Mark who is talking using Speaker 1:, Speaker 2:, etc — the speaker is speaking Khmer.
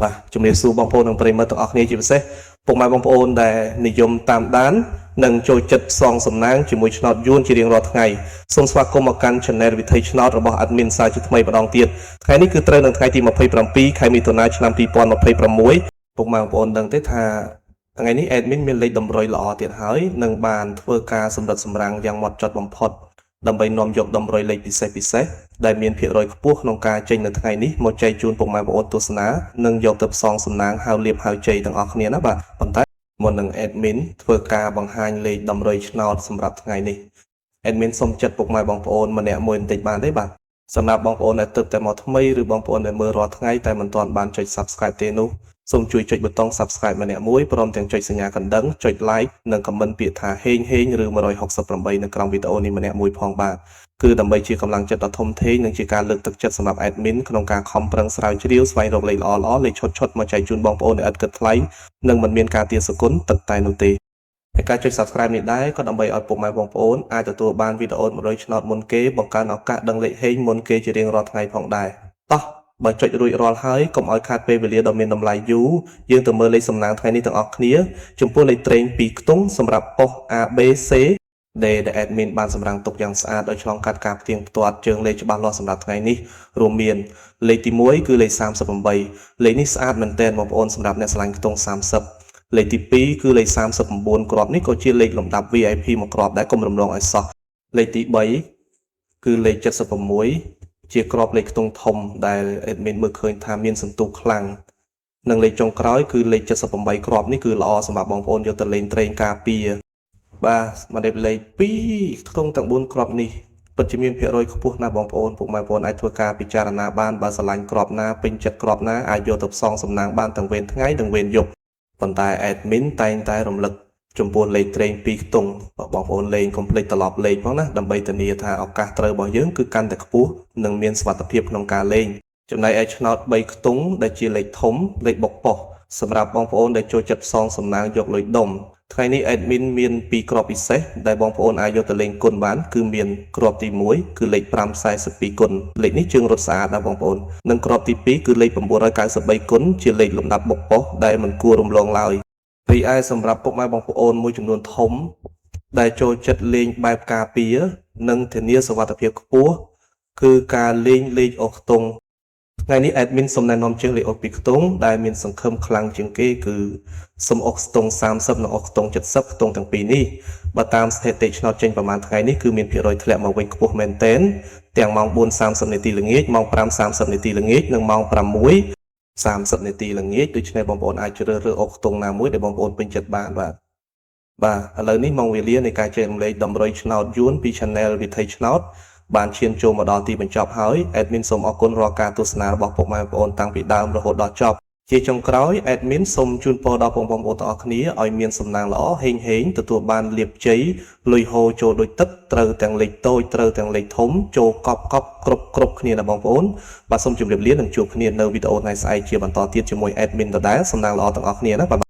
Speaker 1: បាទជំរាបសួរបងប្អូននិងប្រិយមិត្តទាំងអស់គ្នាជាពិសេសពុកម៉ែបងប្អូនដែលនិយមតាមដាននិងចូលចិត្តផ្សងសំណាងជាមួយឆ្នោតយួនជារៀងរាល់ថ្ងៃសូមស្វាគមន៍មកកាន់ Channel វិធីឆ្នោតរបស់ Admin សាជាថ្មីម្ដងទៀតថ្ងៃនេះគឺត្រូវនៅថ្ងៃទី27ខែមិថុនាឆ្នាំ2026ពុកម៉ែបងប្អូនដឹងទេថាថ្ងៃនេះ Admin មានលេខតម្រុយល្អទៀតហើយនិងបានធ្វើការសម្រិតសម្រាំងយ៉ាងម៉ត់ចត់បំផុតដើម្បីនាំយកតម្រុយលេខពិសេសដែលមានភាគរយខ្ពស់ក្នុងការចេញនៅថ្ងៃនេះមកចែកជូនពុកម៉ែបងប្អូនទស្សនានិងយកទៅផ្សងសំណាងហៅលៀបហៅជ័យទាំងអស់គ្នាណាបាទប៉ុន្តែមុននឹង Admin ធ្វើការបង្ហាញលេខតម្រុយឆ្នោតសម្រាប់ថ្ងៃនេះ Admin សូមចិត្តពុកម៉ែបងប្អូនម្នាក់មួយបន្តិចបានទេបាទសម្រាប់បងប្អូនដែលទើបតែមកថ្មីឬបងប្អូនដែលមើលរាល់ថ្ងៃតែមិនទាន់បានចុច Subscribe ទេនោះសូមជួយចុចប៊ូតុង Subscribe ម្នាក់មួយព្រមទាំងចុចសញ្ញាកណ្ដឹងចុច Like និង Comment ពាក្យថាហេងឬ168នៅក្រោមវីដេអូនេះម្នាក់មួយផងបាទគឺដើម្បីជាកម្លាំងចិត្តដ៏ធំធេងនិងជាការលើកទឹកចិត្តសម្រាប់ Admin ក្នុងការខំប្រឹងស្រាវជ្រាវស្វែងរកលេខល្អៗលេខឈុតមកចែកជូនបងប្អូនដែលឥតគិតថ្លៃនិងមិនមានការទារសគុណទឹកតែនោះទេហើយការចុច Subscribe នេះដែរក៏ដើម្បីឲ្យពុកម៉ែបងប្អូនអាចទទួលបានវីដេអូ100ឆ្នោតមុនគេបង្កើនឱកាសដឹងលេខហេងមុនគេជារៀងរាល់ថ្ងៃផងដែរតោះបើចុចរួចរាល់ហើយកុំឲ្យខាតពេលវេលាដ៏មានតម្លៃយូរយើងទៅមើលលេខសំណាងថ្ងៃនេះទាំងអស់គ្នាចំពោះលេខត្រេង2ខ្ទង់សម្រាប់ប៉ុស ABC ដែល Admin បានសម្រាំងទុកយ៉ាងស្អាតដោយឆ្លងកាត់ការផ្ទៀងផ្ទាត់ជើងលេខច្បាស់លាស់សម្រាប់ថ្ងៃនេះរួមមានលេខទី1គឺលេខ38លេខនេះស្អាតមែនទែនបងប្អូនសម្រាប់អ្នកស្រឡាញ់ខ្ទង់30លេខទី2គឺលេខ39គ្រាប់នេះក៏ជាលេខលំដាប់ VIP មួយគ្រាប់ដែរកុំរំលងឲ្យសោះលេខទី3គឺលេខ76ជាក្របលេខខ្ទង់ធំដែល Admin មើលឃើញថាមានសន្ទុះខ្លាំងនិងលេខចុងក្រោយគឺលេខ78គ្រាប់នេះគឺល្អសម្រាប់បងប្អូនយកទៅលេងត្រេងការពារបាទមកដល់លេខ2ខ្ទង់ទាំង4គ្រាប់នេះពិតជាមានភាគរយខ្ពស់ណាស់បងប្អូនពុកម៉ែបងប្អូនអាចធ្វើការពិចារណាបានបើស្រឡាញ់គ្រាប់ណាពេញចិត្តគ្រាប់ណាអាចយកទៅផ្សងសំណាងបានទាំងវេនថ្ងៃនិងវេនយប់ប៉ុន្តែ Admin តែងតែរំលឹកចំពោះលេខត្រេង2ខ្ទង់បងប្អូនលេងកុំភ្លេចត្រឡប់លេខផងណាដើម្បីធានាថាឱកាសត្រូវរបស់យើងគឺកាន់តែខ្ពស់និងមានសុវត្ថិភាពក្នុងការលេងចំណែកឯឆ្នោត3ខ្ទង់ដែលជាលេខធំលេខបុកប៉ុសសម្រាប់បងប្អូនដែលចូលចិត្តផ្សងសំណាងយកលុយដុំថ្ងៃនេះ Admin មាន2គ្រាប់ពិសេសដែលបងប្អូនអាចយកទៅលេងគុណបានគឺមានគ្រាប់ទី1គឺលេខ542គុណលេខនេះជើងរត់ស្អាតណាស់បងប្អូននិងគ្រាប់ទី2គឺលេខ993គុណជាលេខលំដាប់បុកប៉ុសដែលមិនគួររំលងឡើយរីឯសម្រាប់ពុកម៉ែបងប្អូនមួយចំនួនធំដែលចូលចិត្តលេងបែបការពារនិងធានាសុវត្ថិភាពខ្ពស់គឺការលេងលេខអុកខ្ទង់ថ្ងៃនេះ Admin សូមណែនាំជើងលេខអុក2ខ្ទង់ដែលមានសង្ឃឹមខ្លាំងជាងគេគឺសូមអុកខ្ទង់30និងអុកខ្ទង់70ខ្ទង់ទាំងពីរនេះបើតាមស្ថិតិឆ្នោតចេញប្រហែលថ្ងៃនេះគឺមានភាគរយធ្លាក់មកវិញខ្ពស់មែនទែនទាំងម៉ោង 4:30 នាទីល្ងាចម៉ោង 5:30 នាទីល្ងាចនិងម៉ោង 6:30 នាទីល្ងាចដូច្នេះបងប្អូនអាចជ្រើសរើសអុកខ្ទង់ណាមួយដែលបងប្អូនពេញចិត្តបានបាទឥឡូវនេះម៉ោងវេលានៃការចែករំលែកតម្រុយឆ្នោតយួនពី Channel វិធីឆ្នោតបានឈានចូលមកដល់ទីបញ្ចប់ហើយ Admin សូមអរគុណរាល់ការទស្សនារបស់ពុកម៉ែបងប្អូនតាំងពីដើមរហូតដល់ចប់ជាចុងក្រោយ Admin សូមជូនពរដល់បងប្អូនទាំងអស់គ្នាឲ្យមានសំណាងល្អហេងទទួលបានលាភជ័យលុយហូរចូលដូចទឹកត្រូវទាំងលេខតូចត្រូវទាំងលេខធំចូលកប់គ្រប់គ្នាណាបងប្អូនបាទសូមជម្រាបលានិងជួបគ្នានៅវីដេអូថ្ងៃស្អែកជាបន្តទៀតជាមួយ Admin ដដែលសំណាងល្អទាំងអស់គ្នាណាបាទ